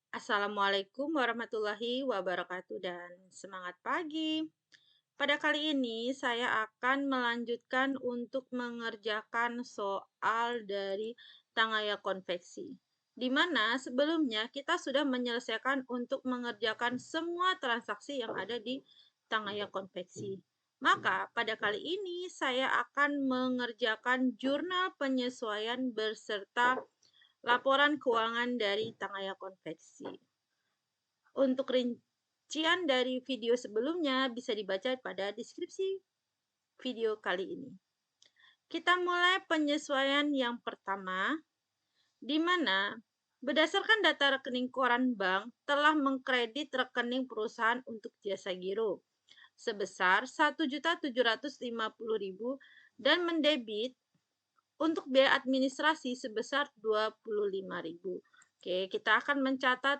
Assalamualaikum warahmatullahi wabarakatuh dan semangat pagi. Pada kali ini saya akan melanjutkan untuk mengerjakan soal dari Tangaya Konveksi. Di mana sebelumnya kita sudah menyelesaikan untuk mengerjakan semua transaksi yang ada di Tangaya Konveksi. Maka pada kali ini saya akan mengerjakan jurnal penyesuaian beserta laporan keuangan dari Tangaya Konveksi. Untuk rincian dari video sebelumnya bisa dibaca pada deskripsi video kali ini. Kita mulai penyesuaian yang pertama, di mana berdasarkan data rekening koran bank telah mengkredit rekening perusahaan untuk jasa giro sebesar 1.750.000 dan mendebit untuk biaya administrasi sebesar 25.000. Oke, kita akan mencatat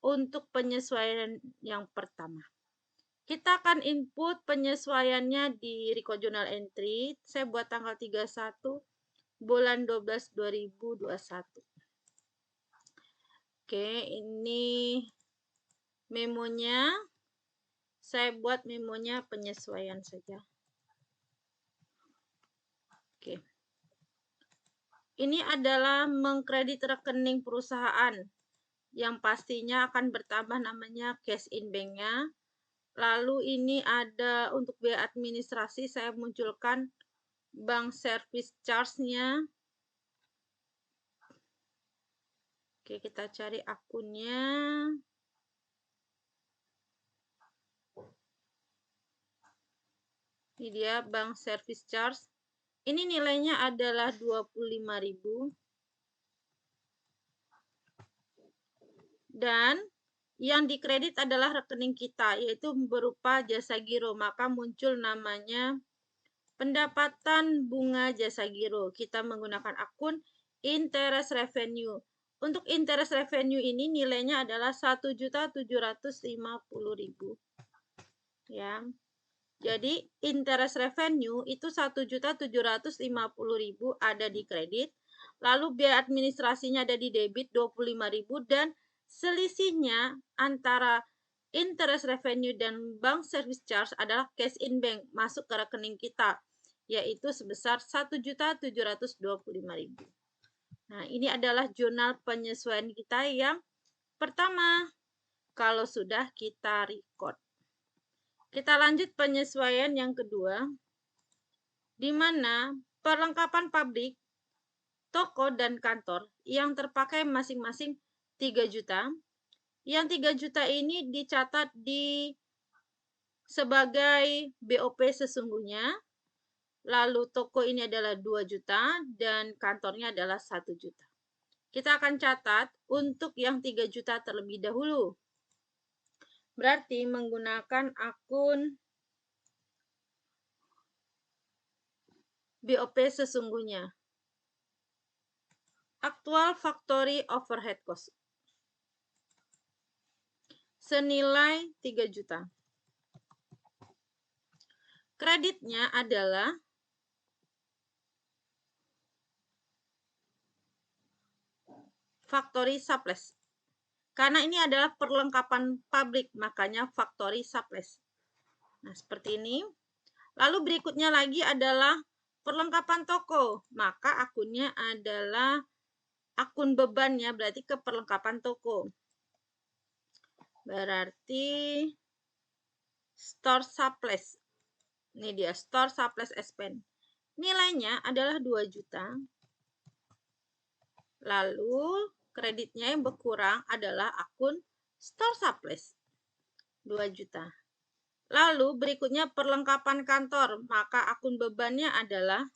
untuk penyesuaian yang pertama. Kita akan input penyesuaiannya di Record Journal Entry. Saya buat tanggal 31 bulan 12 2021. Oke, ini memonya. Saya buat memonya penyesuaian saja. Oke. Ini adalah mengkredit rekening perusahaan yang pastinya akan bertambah namanya cash in bank-nya. Lalu ini ada untuk biaya administrasi, saya munculkan bank service charge-nya. Oke, kita cari akunnya. Ini dia bank service charge. Ini nilainya adalah 25.000. Dan yang dikredit adalah rekening kita, yaitu berupa jasa giro. Maka muncul namanya pendapatan bunga jasa giro. Kita menggunakan akun interest revenue. Untuk interest revenue ini nilainya adalah 1.750.000. Ya. Jadi interest revenue itu 1.750.000 ada di kredit. Lalu biaya administrasinya ada di debit 25.000 dan selisihnya antara interest revenue dan bank service charge adalah cash in bank masuk ke rekening kita, yaitu sebesar 1.725.000. Nah, ini adalah jurnal penyesuaian kita yang pertama. Kalau sudah kita record. Kita lanjut penyesuaian yang kedua, di mana perlengkapan pabrik, toko, dan kantor yang terpakai masing-masing 3 juta. Yang 3 juta ini dicatat sebagai BOP sesungguhnya. Lalu toko ini adalah 2 juta dan kantornya adalah 1 juta. Kita akan catat untuk yang 3 juta terlebih dahulu. Berarti menggunakan akun BOP sesungguhnya. Actual factory overhead cost. Senilai 3 juta. Kreditnya adalah factory supplies. Karena ini adalah perlengkapan pabrik, makanya factory supplies. Nah, seperti ini. Lalu berikutnya lagi adalah perlengkapan toko. Maka akunnya adalah akun bebannya, berarti ke perlengkapan toko. Berarti store supplies. Ini dia, store supplies expense. Nilainya adalah 2 juta. Lalu kreditnya yang berkurang adalah akun store supplies 2 juta. Lalu berikutnya perlengkapan kantor, maka akun bebannya adalah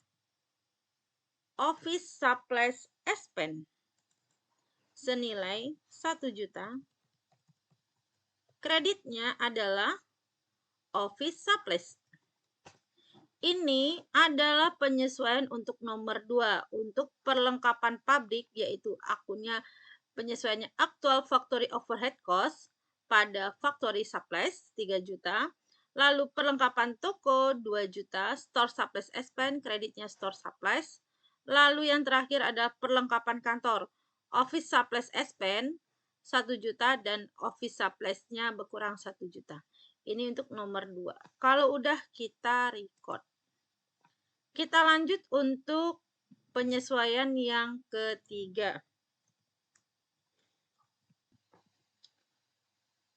office supplies expense senilai 1 juta. Kreditnya adalah office supplies. Ini adalah penyesuaian untuk nomor 2 untuk perlengkapan pabrik, yaitu akunnya penyesuaiannya actual factory overhead cost pada factory supplies 3 juta. Lalu perlengkapan toko 2 juta, store supplies expense, kreditnya store supplies. Lalu yang terakhir ada perlengkapan kantor, office supplies expense 1 juta dan office supplies-nya berkurang 1 juta. Ini untuk nomor 2. Kalau udah kita record. Kita lanjut untuk penyesuaian yang ketiga.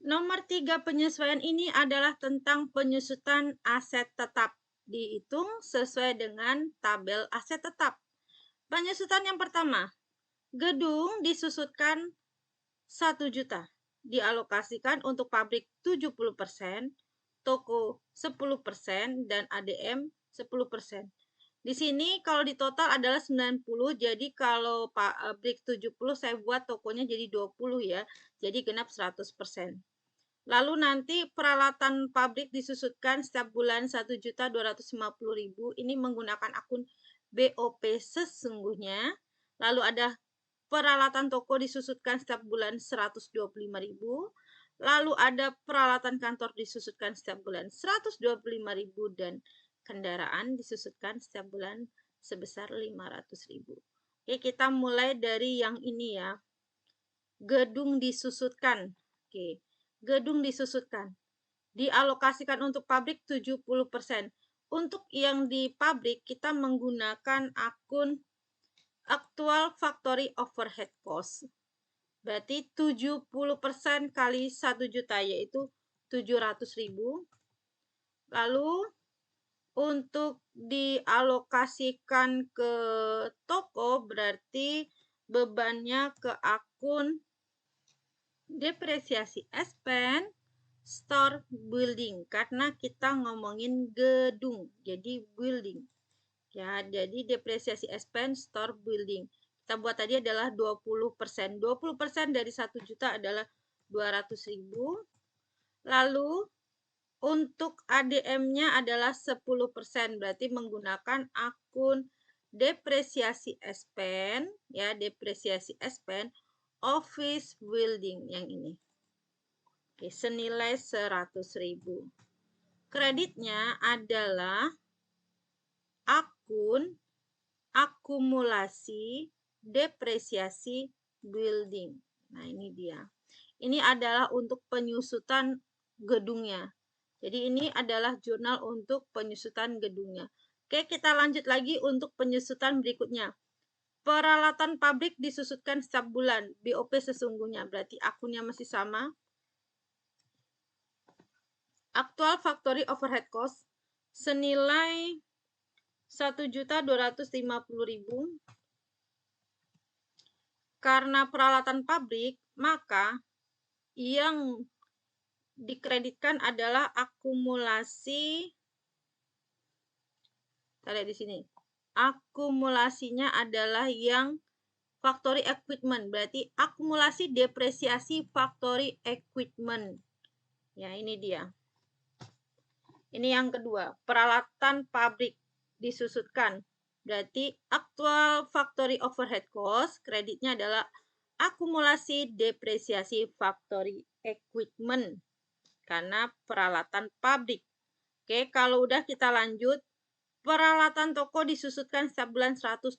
Nomor 3 penyesuaian ini adalah tentang penyusutan aset tetap. Dihitung sesuai dengan tabel aset tetap. Penyusutan yang pertama, gedung disusutkan 1 juta. Dialokasikan untuk pabrik 70%, toko 10%, dan ADM 10%. Di sini kalau di total adalah 90, jadi kalau pabrik 70 saya buat tokonya jadi 20 ya. Jadi genap 100%. Lalu nanti peralatan pabrik disusutkan setiap bulan 1.250.000. Ini menggunakan akun BOP sesungguhnya. Lalu ada peralatan toko disusutkan setiap bulan 125.000. Lalu ada peralatan kantor disusutkan setiap bulan 125.000 dan kendaraan disusutkan setiap bulan sebesar 500.000. Oke, kita mulai dari yang ini ya. Gedung disusutkan. Oke. Gedung disusutkan. Dialokasikan untuk pabrik 70%. Untuk yang di pabrik kita menggunakan akun actual factory overhead cost. Berarti 70% kali 1 juta yaitu 700.000. Lalu untuk dialokasikan ke toko berarti bebannya ke akun depresiasi expense store building karena kita ngomongin gedung jadi building ya, jadi depresiasi expense store building kita buat tadi adalah 20%. 20% dari 1 juta adalah 200.000. Lalu untuk ADM-nya adalah 10%, berarti menggunakan akun depresiasi expense ya, depresiasi expense office building yang ini. Oke, senilai 100.000. Kreditnya adalah akun akumulasi depresiasi building. Nah, ini dia. Ini adalah untuk penyusutan gedungnya. Jadi ini adalah jurnal untuk penyusutan gedungnya. Oke, kita lanjut lagi untuk penyusutan berikutnya. Peralatan pabrik disusutkan setiap bulan. BOP sesungguhnya. Berarti akunnya masih sama. Actual factory overhead cost senilai 1.250.000. Karena peralatan pabrik, maka yang dikreditkan adalah akumulasi. Kita lihat di sini. Akumulasinya adalah yang factory equipment. Berarti akumulasi depresiasi factory equipment. Ya, ini dia. Ini yang kedua, peralatan pabrik disusutkan. Berarti actual factory overhead cost, kreditnya adalah akumulasi depresiasi factory equipment. Karena peralatan pabrik. Oke, kalau udah kita lanjut. Peralatan toko disusutkan setiap bulan 125.000.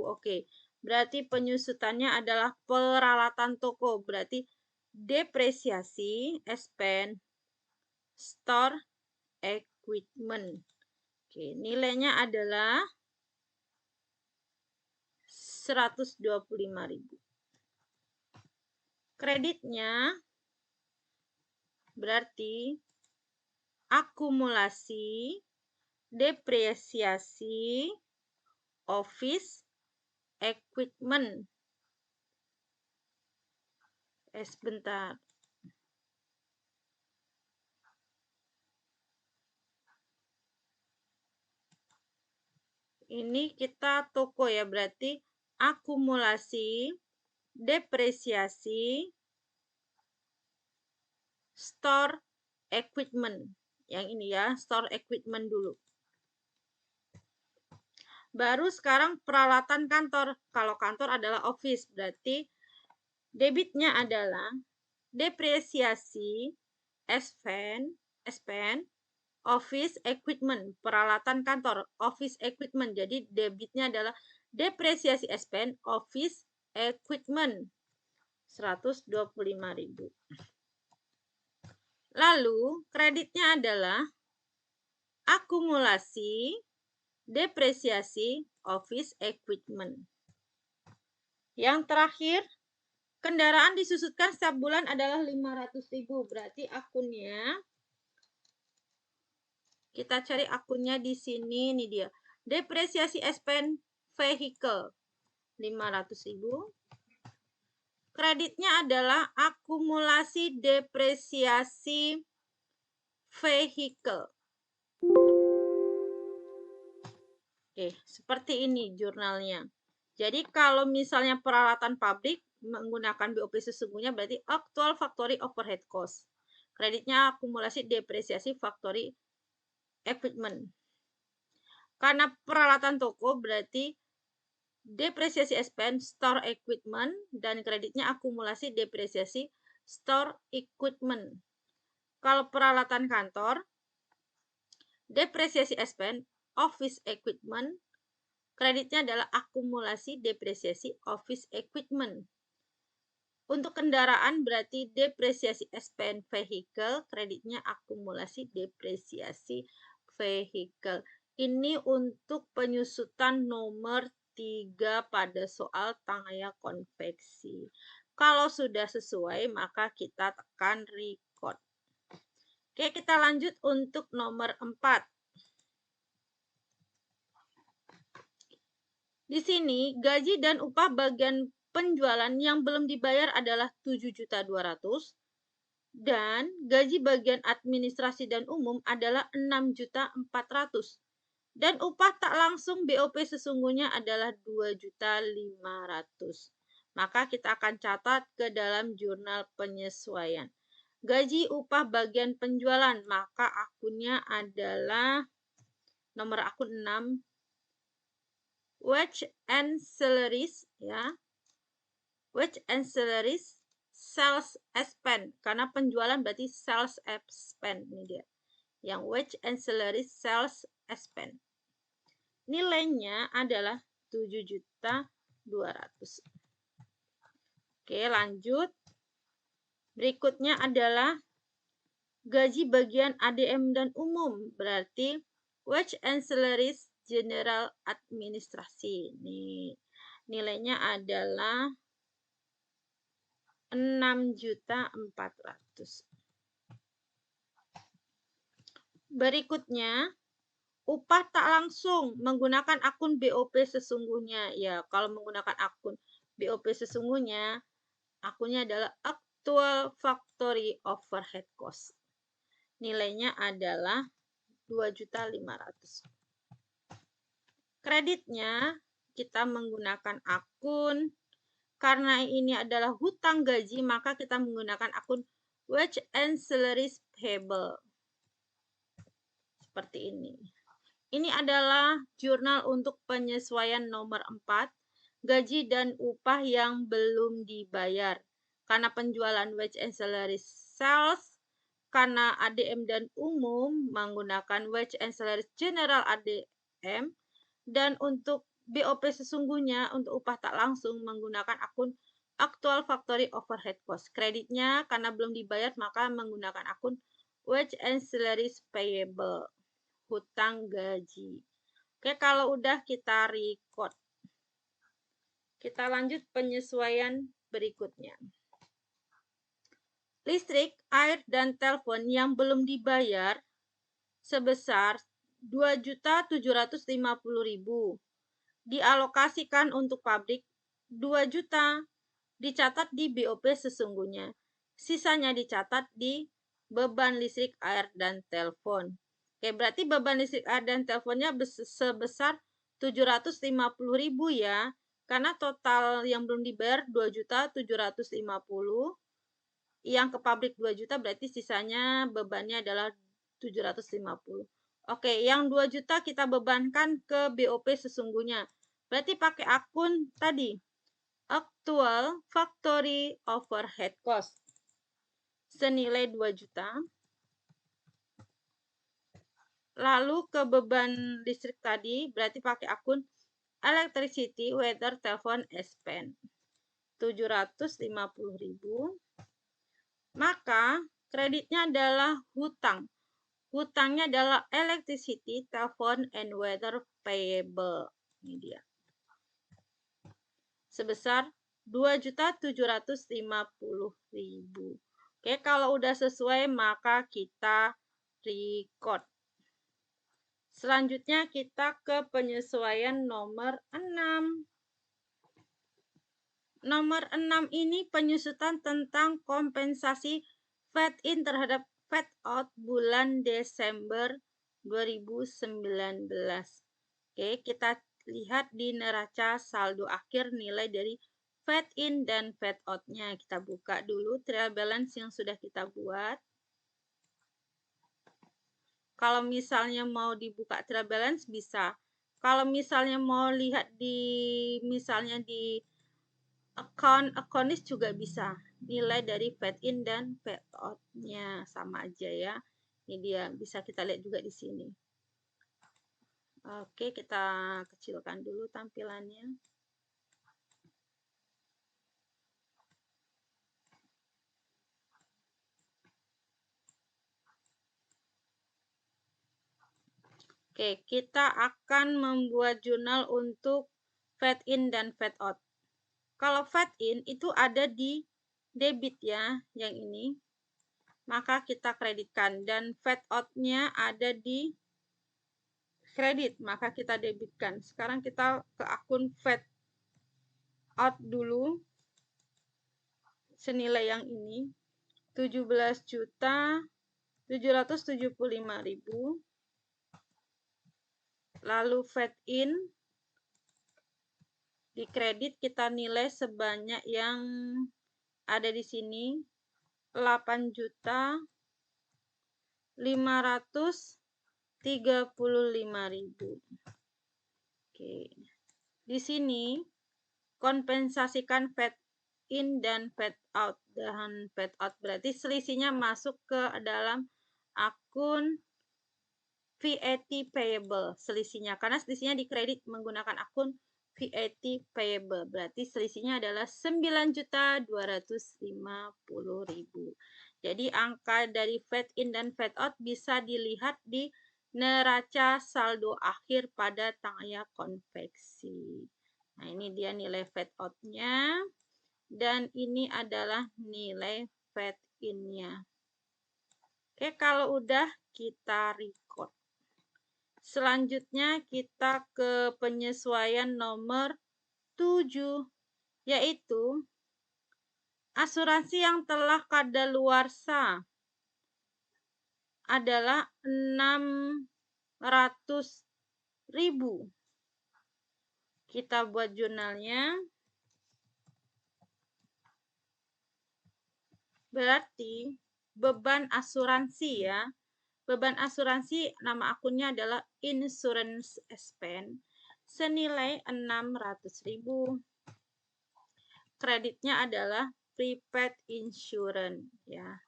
Oke, berarti penyusutannya adalah peralatan toko. Berarti depresiasi expense store equipment. Oke, nilainya adalah 125.000. Kreditnya berarti akumulasi depresiasi office equipment. Sebentar. Ini kita toko ya, berarti akumulasi depresiasi store equipment. Yang ini ya, store equipment dulu. Baru sekarang peralatan kantor. Kalau kantor adalah office, berarti debitnya adalah depresiasi expense office equipment, peralatan kantor, office equipment. Jadi debitnya adalah depresiasi expense office equipment 125.000. Lalu, kreditnya adalah akumulasi depresiasi office equipment. Yang terakhir, kendaraan disusutkan setiap bulan adalah 500.000. Berarti akunnya, kita cari akunnya di sini, nih dia. Depresiasi expense vehicle 500.000. Kreditnya adalah akumulasi depresiasi vehicle. Oke, seperti ini jurnalnya. Jadi kalau misalnya peralatan pabrik menggunakan BOP sesungguhnya berarti actual factory overhead cost. Kreditnya akumulasi depresiasi factory equipment. Karena peralatan toko berarti depresiasi expense store equipment dan kreditnya akumulasi depresiasi store equipment. Kalau peralatan kantor, depresiasi expense office equipment, kreditnya adalah akumulasi depresiasi office equipment. Untuk kendaraan berarti depresiasi expense vehicle, kreditnya akumulasi depresiasi vehicle. Ini untuk penyusutan nomor 3 pada soal tangaya konveksi. Kalau sudah sesuai, maka kita tekan record. Oke, kita lanjut untuk nomor 4. Di sini, gaji dan upah bagian penjualan yang belum dibayar adalah 7.200.000 dan gaji bagian administrasi dan umum adalah 6.400.000 dan upah tak langsung BOP sesungguhnya adalah 2.500.000. Maka kita akan catat ke dalam jurnal penyesuaian. Gaji upah bagian penjualan, maka akunnya adalah nomor akun 6. Wage and salaries, ya. Wage and salaries, sales expense. Karena penjualan berarti sales expense. Ini dia. Yang wage and salaries, sales expense. Nilainya adalah 7.200.000. Oke, lanjut. Berikutnya adalah gaji bagian ADM dan umum. Berarti wage and salaries general administrasi. Nih, nilainya adalah 6.400.000. Berikutnya, upah tak langsung menggunakan akun BOP sesungguhnya. Ya, kalau menggunakan akun BOP sesungguhnya, akunnya adalah actual factory overhead cost. Nilainya adalah 2.500.000. Kreditnya kita menggunakan akun, karena ini adalah hutang gaji, maka kita menggunakan akun wage and salaries payable. Seperti ini. Ini adalah jurnal untuk penyesuaian nomor 4, gaji dan upah yang belum dibayar. Karena penjualan wage and salaries sales, karena ADM dan umum menggunakan wage and salaries general ADM, dan untuk BOP sesungguhnya untuk upah tak langsung menggunakan akun actual factory overhead cost. Kreditnya karena belum dibayar maka menggunakan akun wage and salaries payable, hutang gaji. Oke, kalau udah kita record. Kita lanjut penyesuaian berikutnya. Listrik, air, dan telepon yang belum dibayar sebesar 2.750.000 dialokasikan untuk pabrik, 2 juta dicatat di BOP sesungguhnya. Sisanya dicatat di beban listrik, air, dan telepon. Oke, berarti beban listrik, air, dan teleponnya sebesar 750.000 ya. Karena total yang belum dibayar 2.750.000. Yang ke pabrik 2 juta berarti sisanya bebannya adalah 750. Oke, yang 2 juta kita bebankan ke BOP sesungguhnya. Berarti pakai akun tadi, actual factory overhead cost. Senilai 2 juta. Lalu ke beban listrik tadi, berarti pakai akun electricity, water, telepon, expense. 750.000, maka kreditnya adalah hutang. Hutangnya adalah electricity, telephone, and weather payable. Ini dia. Sebesar 2.750.000. Oke, kalau udah sesuai maka kita record. Selanjutnya kita ke penyesuaian nomor 6. Nomor 6 ini penyusutan tentang kompensasi fed in terhadap fed out bulan Desember 2019. Oke, kita lihat di neraca saldo akhir nilai dari fed in dan fed out-nya. Kita buka dulu trial balance yang sudah kita buat. Kalau misalnya mau dibuka trial balance bisa. Kalau misalnya mau lihat misalnya di account juga bisa. Nilai dari fed in dan fed out-nya sama aja ya. Ini dia, bisa kita lihat juga di sini. Oke, kita kecilkan dulu tampilannya. Oke, kita akan membuat jurnal untuk fed in dan fed out. Kalau fed in itu ada di debit ya, yang ini. Maka kita kreditkan. Dan fed out-nya ada di kredit, maka kita debitkan. Sekarang kita ke akun fed out dulu. Senilai yang ini. 17.775.000. Lalu fed in di kredit kita nilai sebanyak yang ada di sini 8.535.000. Oke. Di sini kompensasikan fed in dan fed out. Dan fed out berarti selisihnya masuk ke dalam akun VAT payable selisihnya, karena selisihnya di kredit menggunakan akun VAT payable. Berarti selisihnya adalah 9.250.000. Jadi angka dari fed in dan fed out bisa dilihat di neraca saldo akhir pada tanggal konveksi. Nah, ini dia nilai fed out-nya dan ini adalah nilai fed in-nya. Oke, kalau udah kita record. Selanjutnya kita ke penyesuaian nomor 7, yaitu asuransi yang telah kadaluarsa adalah 600.000. Kita buat jurnalnya. Berarti beban asuransi ya. Beban asuransi nama akunnya adalah insurance expense senilai 600.000. Kreditnya adalah prepaid insurance ya.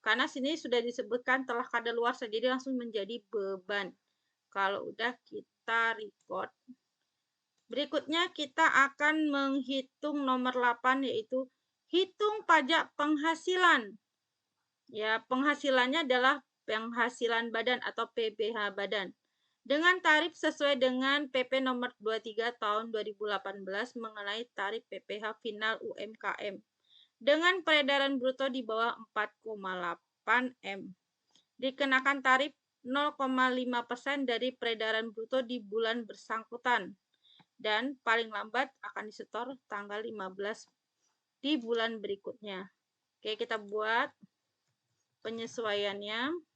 Karena sini sudah disebutkan telah kadaluarsa jadi langsung menjadi beban. Kalau udah kita record. Berikutnya kita akan menghitung nomor 8 yaitu hitung pajak penghasilan. Ya, penghasilannya adalah penghasilan badan atau PPh badan. Dengan tarif sesuai dengan PP nomor 23 tahun 2018 mengenai tarif PPh final UMKM. Dengan peredaran bruto di bawah 4,8 M. Dikenakan tarif 0,5% dari peredaran bruto di bulan bersangkutan. Dan paling lambat akan disetor tanggal 15 di bulan berikutnya. Oke, kita buat penyesuaiannya.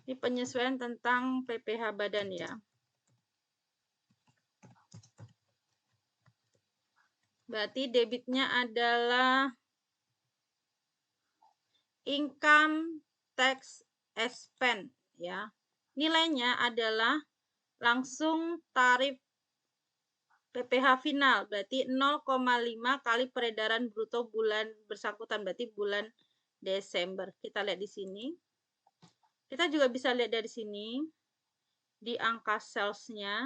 Ini penyesuaian tentang PPh badan ya. Berarti debitnya adalah income tax expense ya. Nilainya adalah langsung tarif PPh final, berarti 0,5 kali peredaran bruto bulan bersangkutan, berarti bulan Desember. Kita lihat di sini. Kita juga bisa lihat dari sini, di angka sales-nya.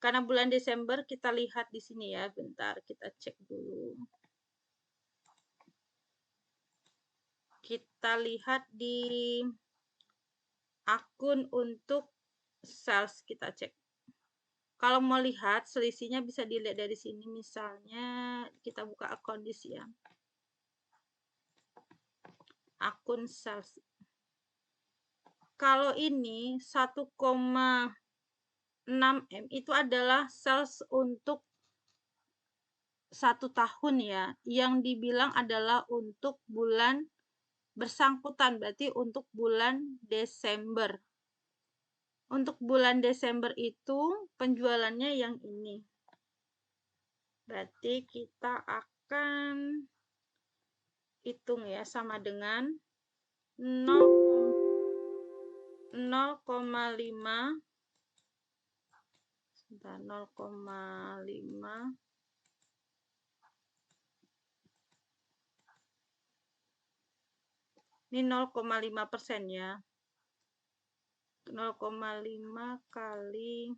Karena bulan Desember kita lihat di sini ya, bentar kita cek dulu. Kita lihat di akun untuk sales, kita cek. Kalau mau lihat selisihnya bisa dilihat dari sini, misalnya kita buka akun di sini ya. Akun sales. Kalau ini 1,6 M itu adalah sales untuk 1 tahun ya, yang dibilang adalah untuk bulan bersangkutan, berarti untuk bulan Desember. Untuk bulan Desember itu penjualannya yang ini. Berarti kita akan hitung ya, sama dengan 0,5 ini 0,5% ya. 0,5 kali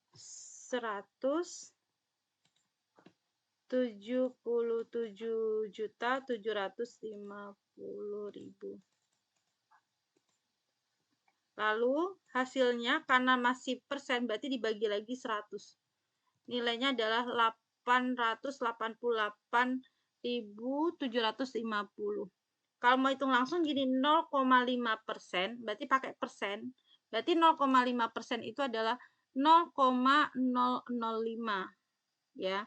177.750.000. Lalu hasilnya karena masih persen berarti dibagi lagi 100. Nilainya adalah 888.750. Kalau mau hitung langsung gini 0,5%, berarti pakai persen. Berarti 0,5% itu adalah 0,005 ya.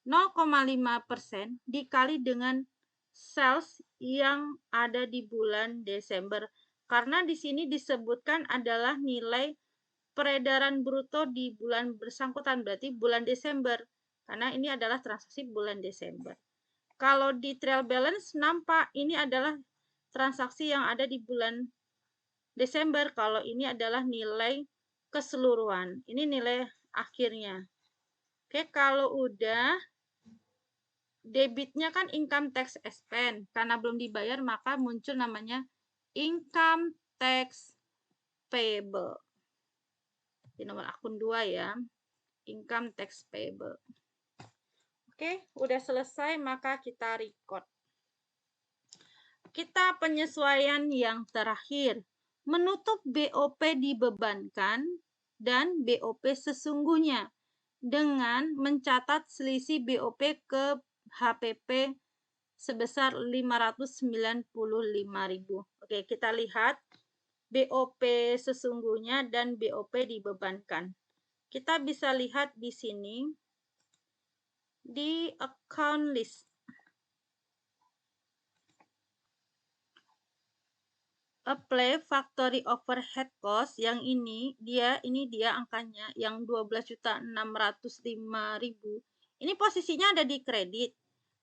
0,5% dikali dengan sales yang ada di bulan Desember. Karena di sini disebutkan adalah nilai peredaran bruto di bulan bersangkutan, berarti bulan Desember. Karena ini adalah transaksi bulan Desember. Kalau di trial balance nampak ini adalah transaksi yang ada di bulan Desember. Kalau ini adalah nilai keseluruhan. Ini nilai akhirnya. Oke, kalau udah debitnya kan income tax expense. Karena belum dibayar maka muncul namanya income tax payable. Di nomor akun 2 ya. Income tax payable. Oke, udah selesai maka kita record. Kita penyesuaian yang terakhir. Menutup BOP dibebankan dan BOP sesungguhnya dengan mencatat selisih BOP ke HPP sebesar 595.000. Oke, kita lihat BOP sesungguhnya dan BOP dibebankan. Kita bisa lihat di sini di account list. Apply factory overhead cost yang ini dia angkanya yang 12.605.000. Ini posisinya ada di kredit.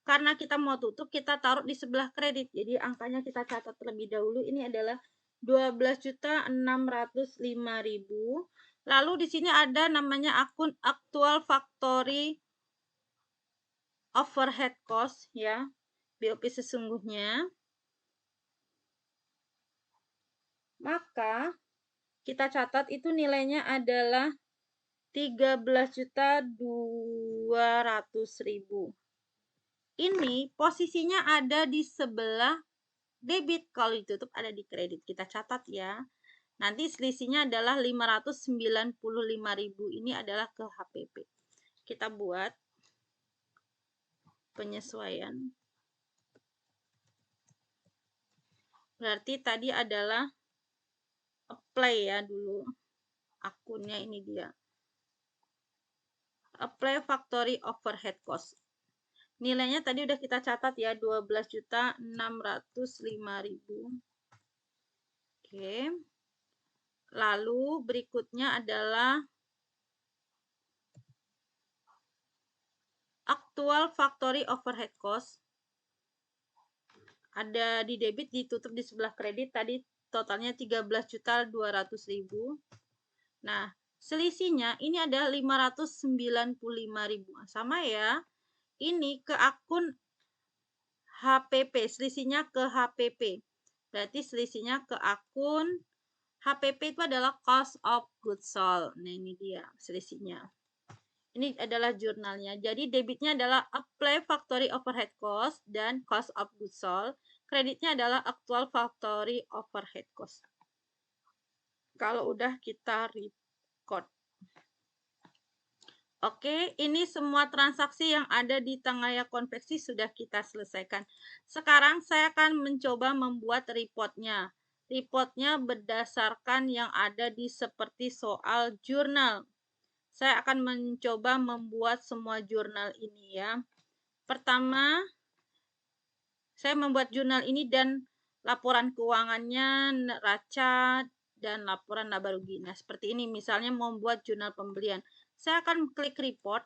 Karena kita mau tutup, kita taruh di sebelah kredit. Jadi angkanya kita catat terlebih dahulu. Ini adalah 12.605.000. Lalu di sini ada namanya akun actual factory overhead cost ya. BOP sesungguhnya. Maka kita catat itu nilainya adalah 13.200.000. Ini posisinya ada di sebelah debit, kalau ditutup ada di kredit. Kita catat ya. Nanti selisihnya adalah 595.000. Ini adalah ke HPP. Kita buat penyesuaian. Berarti tadi adalah apply ya dulu. Akunnya ini dia. Apply factory overhead cost. Nilainya tadi udah kita catat ya, 12.605.000. Oke. Lalu berikutnya adalah actual factory overhead cost. Ada di debit, ditutup di sebelah kredit, tadi totalnya 13.200.000. Nah, selisihnya ini ada 595.000. Sama ya. Ini ke akun HPP, selisihnya ke HPP. Berarti selisihnya ke akun HPP itu adalah cost of goods sold. Nah, ini dia selisihnya. Ini adalah jurnalnya. Jadi debitnya adalah apply factory overhead cost dan cost of goods sold. Kreditnya adalah actual factory overhead cost. Kalau udah kita record. Oke, ini semua transaksi yang ada di Tangaya Konveksi sudah kita selesaikan. Sekarang saya akan mencoba membuat reportnya. Reportnya berdasarkan yang ada di seperti soal jurnal. Saya akan mencoba membuat semua jurnal ini ya. Pertama, saya membuat jurnal ini dan laporan keuangannya, neraca, dan laporan laba rugi. Nah, seperti ini misalnya membuat jurnal pembelian. Saya akan klik report.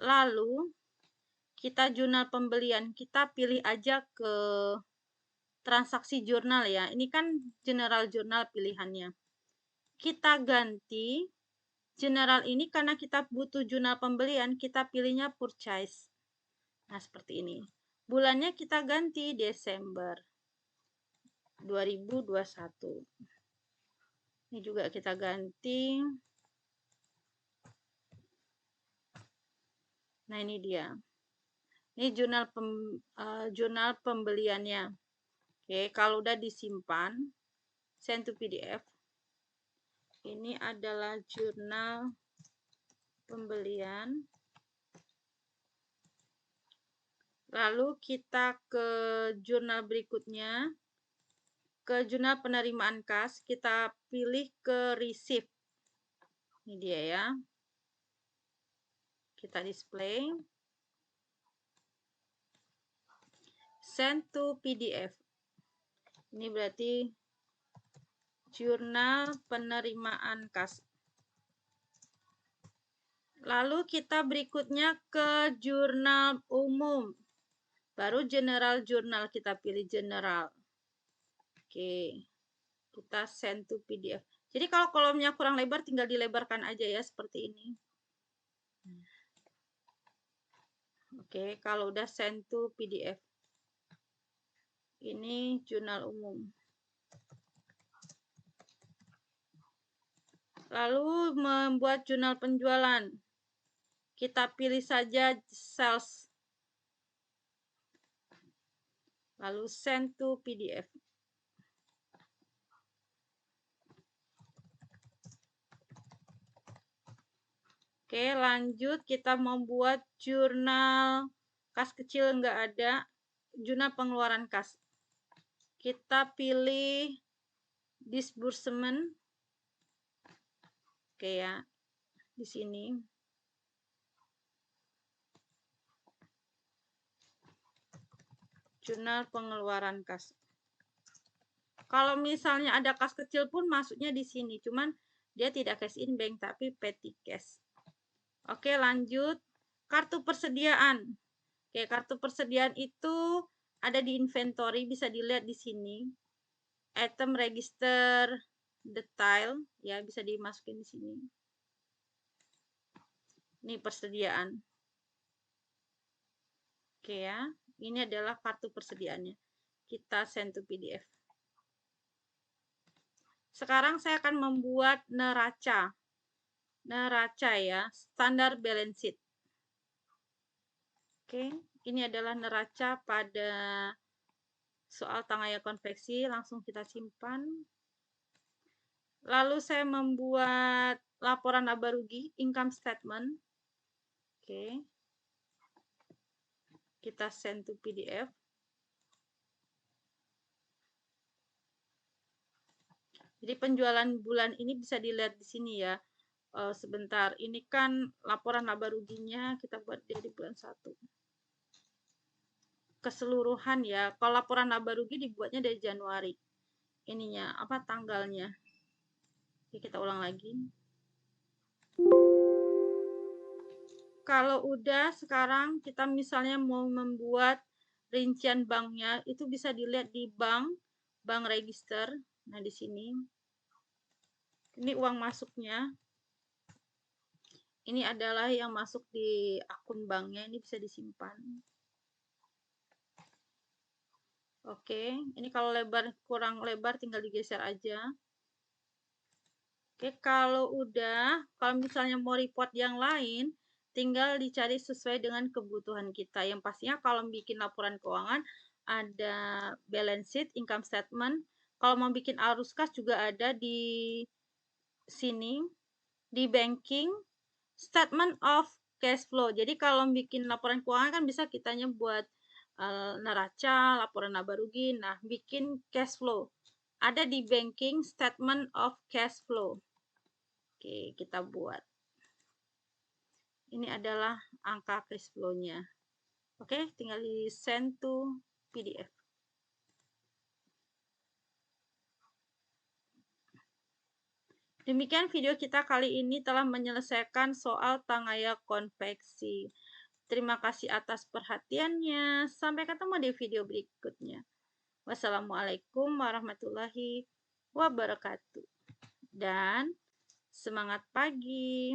Lalu kita jurnal pembelian, kita pilih aja ke transaksi jurnal ya. Ini kan general jurnal pilihannya. Kita ganti general ini karena kita butuh jurnal pembelian, kita pilihnya purchase. Nah, seperti ini. Bulannya kita ganti Desember 2021. Ini juga kita ganti. Nah, ini dia. Ini jurnal pembeliannya. Oke, kalau udah disimpan, send to PDF. Ini adalah jurnal pembelian. Lalu kita ke jurnal berikutnya. Ke jurnal penerimaan kas, kita pilih ke receipt. Ini dia ya. Kita display. Send to PDF. Ini berarti jurnal penerimaan kas. Lalu kita berikutnya ke jurnal umum. Baru general jurnal, kita pilih general. Oke, kita send to PDF. Jadi kalau kolomnya kurang lebar, tinggal dilebarkan aja ya, seperti ini. Oke, kalau udah send to PDF. Ini jurnal umum. Lalu membuat jurnal penjualan. Kita pilih saja sales. Lalu send to PDF. Oke, lanjut kita membuat jurnal kas kecil nggak ada, jurnal pengeluaran kas. Kita pilih disbursement. Oke ya, di sini. Jurnal pengeluaran kas. Kalau misalnya ada kas kecil pun masuknya di sini, cuman dia tidak cash in bank tapi petty cash. Oke, lanjut. Kartu persediaan. Oke, kartu persediaan itu ada di inventory, bisa dilihat di sini. Item register detail, ya bisa dimasukin di sini. Ini persediaan. Oke ya, ini adalah kartu persediaannya. Kita send to PDF. Sekarang saya akan membuat neraca. Neraca ya, standar balance sheet. Oke, ini adalah neraca pada soal Tangaya Konveksi. Langsung kita simpan. Lalu saya membuat laporan laba rugi, income statement. Oke. Kita send to PDF. Jadi penjualan bulan ini bisa dilihat di sini ya. Sebentar, ini kan laporan laba ruginya kita buat dari bulan 1. Keseluruhan ya. Kalau laporan laba rugi dibuatnya dari Januari. Ininya, apa tanggalnya. Oke, kita ulang lagi. Kalau udah, sekarang kita misalnya mau membuat rincian banknya, itu bisa dilihat di bank register. Nah, di sini. Ini uang masuknya. Ini adalah yang masuk di akun banknya, ini bisa disimpan. Oke, ini kalau lebar kurang lebar tinggal digeser aja. Oke, kalau misalnya mau report yang lain, tinggal dicari sesuai dengan kebutuhan kita. Yang pastinya kalau bikin laporan keuangan ada balance sheet, income statement. Kalau mau bikin arus kas juga ada di sini, di banking, statement of cash flow. Jadi kalau bikin laporan keuangan kan bisa kitanya buat neraca, laporan laba rugi, nah bikin cash flow. Ada di banking statement of cash flow. Oke, kita buat. Ini adalah angka cash flow-nya. Oke, tinggal di send to PDF. Demikian video kita kali ini telah menyelesaikan soal Tangaya konveksi. Terima kasih atas perhatiannya. Sampai ketemu di video berikutnya. Wassalamualaikum warahmatullahi wabarakatuh. Dan semangat pagi.